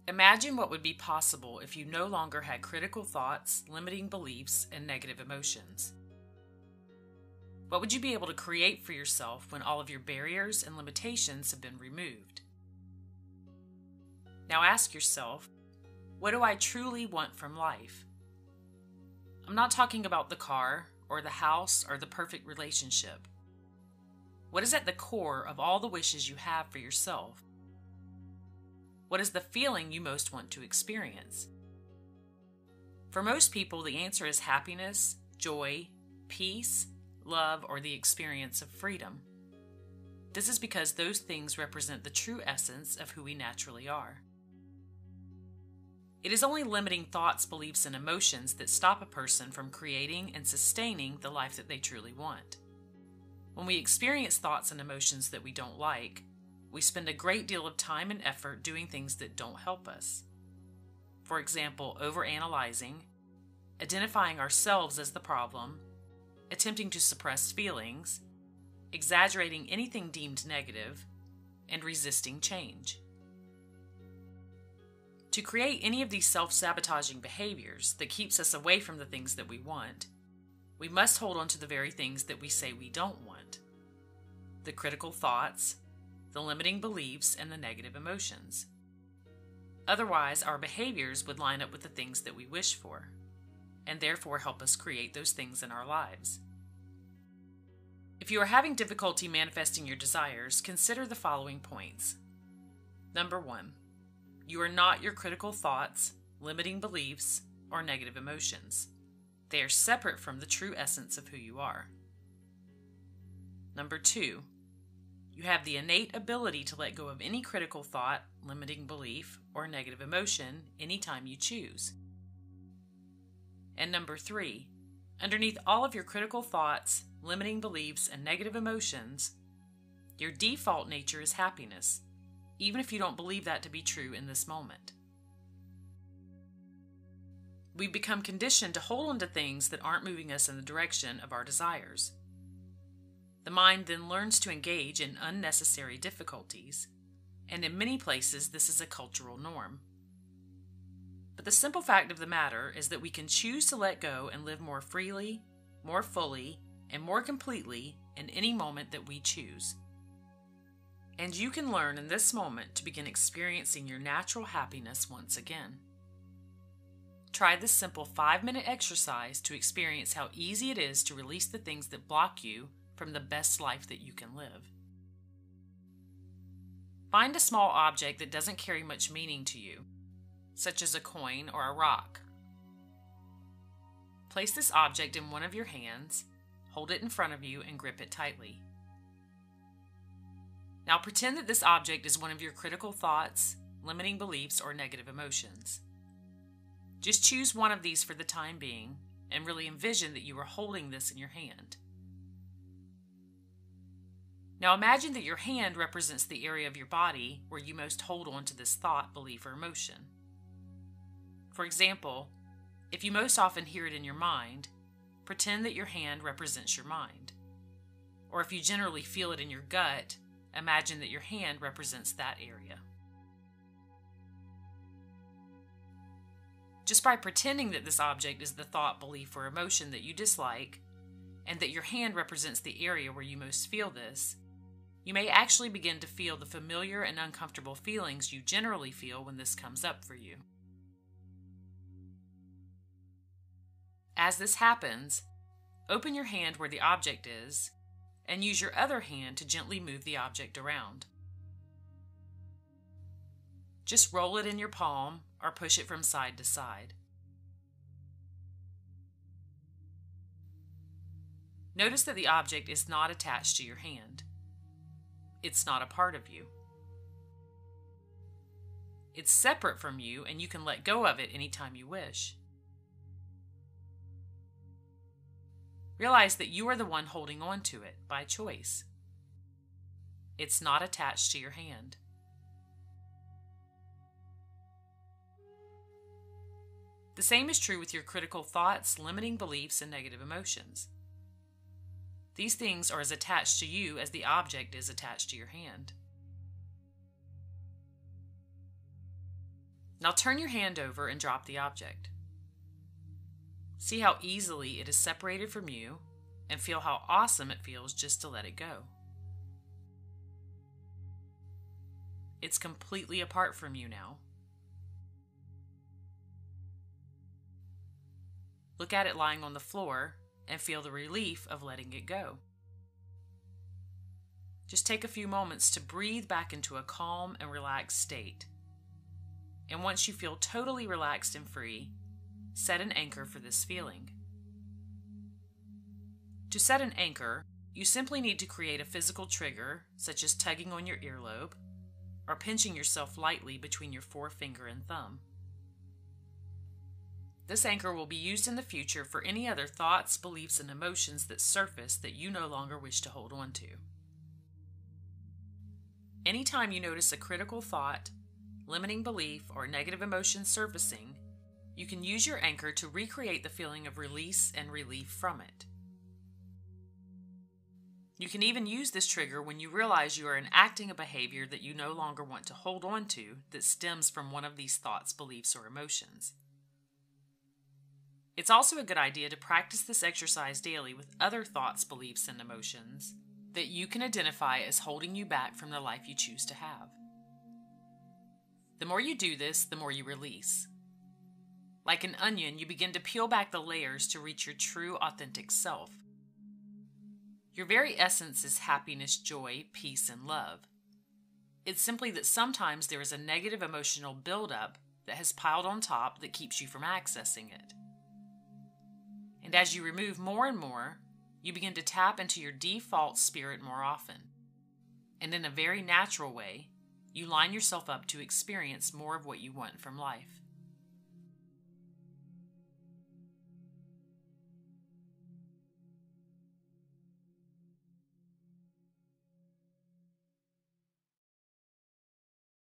Imagine what would be possible if you no longer had critical thoughts, limiting beliefs, and negative emotions. What would you be able to create for yourself when all of your barriers and limitations have been removed? Now ask yourself, what do I truly want from life? I'm not talking about the car, or the house, or the perfect relationship. What is at the core of all the wishes you have for yourself? What is the feeling you most want to experience? For most people, the answer is happiness, joy, peace, love, or the experience of freedom. This is because those things represent the true essence of who we naturally are. It is only limiting thoughts, beliefs, and emotions that stop a person from creating and sustaining the life that they truly want. When we experience thoughts and emotions that we don't like, we spend a great deal of time and effort doing things that don't help us. For example, overanalyzing, identifying ourselves as the problem, attempting to suppress feelings, exaggerating anything deemed negative, and resisting change. To create any of these self-sabotaging behaviors that keeps us away from the things that we want, we must hold on to the very things that we say we don't want: the critical thoughts, the limiting beliefs, and the negative emotions. Otherwise, our behaviors would line up with the things that we wish for, and therefore help us create those things in our lives. If you are having difficulty manifesting your desires, consider the following points. Number 1, you are not your critical thoughts, limiting beliefs, or negative emotions. They are separate from the true essence of who you are. Number 2, you have the innate ability to let go of any critical thought, limiting belief, or negative emotion anytime you choose. And number 3, underneath all of your critical thoughts, limiting beliefs, and negative emotions, your default nature is happiness, even if you don't believe that to be true in this moment. We become conditioned to hold on to things that aren't moving us in the direction of our desires. The mind then learns to engage in unnecessary difficulties, and in many places this is a cultural norm. But the simple fact of the matter is that we can choose to let go and live more freely, more fully, and more completely in any moment that we choose. And you can learn in this moment to begin experiencing your natural happiness once again. Try this simple 5-minute exercise to experience how easy it is to release the things that block you from the best life that you can live. Find a small object that doesn't carry much meaning to you, such as a coin or a rock. Place this object in one of your hands, hold it in front of you, and grip it tightly. Now pretend that this object is one of your critical thoughts, limiting beliefs, or negative emotions. Just choose one of these for the time being, and really envision that you are holding this in your hand. Now imagine that your hand represents the area of your body where you most hold on to this thought, belief, or emotion. For example, if you most often hear it in your mind, pretend that your hand represents your mind. Or if you generally feel it in your gut, imagine that your hand represents that area. Just by pretending that this object is the thought, belief, or emotion that you dislike, and that your hand represents the area where you most feel this, you may actually begin to feel the familiar and uncomfortable feelings you generally feel when this comes up for you. As this happens, open your hand where the object is, and use your other hand to gently move the object around. Just roll it in your palm or push it from side to side. Notice that the object is not attached to your hand. It's not a part of you. It's separate from you, and you can let go of it anytime you wish. Realize that you are the one holding on to it by choice. It's not attached to your hand. The same is true with your critical thoughts, limiting beliefs, and negative emotions. These things are as attached to you as the object is attached to your hand. Now turn your hand over and drop the object. See how easily it is separated from you, and feel how awesome it feels just to let it go. It's completely apart from you now. Look at it lying on the floor and feel the relief of letting it go. Just take a few moments to breathe back into a calm and relaxed state. And once you feel totally relaxed and free, set an anchor for this feeling. To set an anchor, you simply need to create a physical trigger, such as tugging on your earlobe or pinching yourself lightly between your forefinger and thumb. This anchor will be used in the future for any other thoughts, beliefs, and emotions that surface that you no longer wish to hold on to. Anytime you notice a critical thought, limiting belief, or negative emotion surfacing, you can use your anchor to recreate the feeling of release and relief from it. You can even use this trigger when you realize you are enacting a behavior that you no longer want to hold on to that stems from one of these thoughts, beliefs, or emotions. It's also a good idea to practice this exercise daily with other thoughts, beliefs, and emotions that you can identify as holding you back from the life you choose to have. The more you do this, the more you release. Like an onion, you begin to peel back the layers to reach your true, authentic self. Your very essence is happiness, joy, peace, and love. It's simply that sometimes there is a negative emotional buildup that has piled on top that keeps you from accessing it. And as you remove more and more, you begin to tap into your default spirit more often. And in a very natural way, you line yourself up to experience more of what you want from life.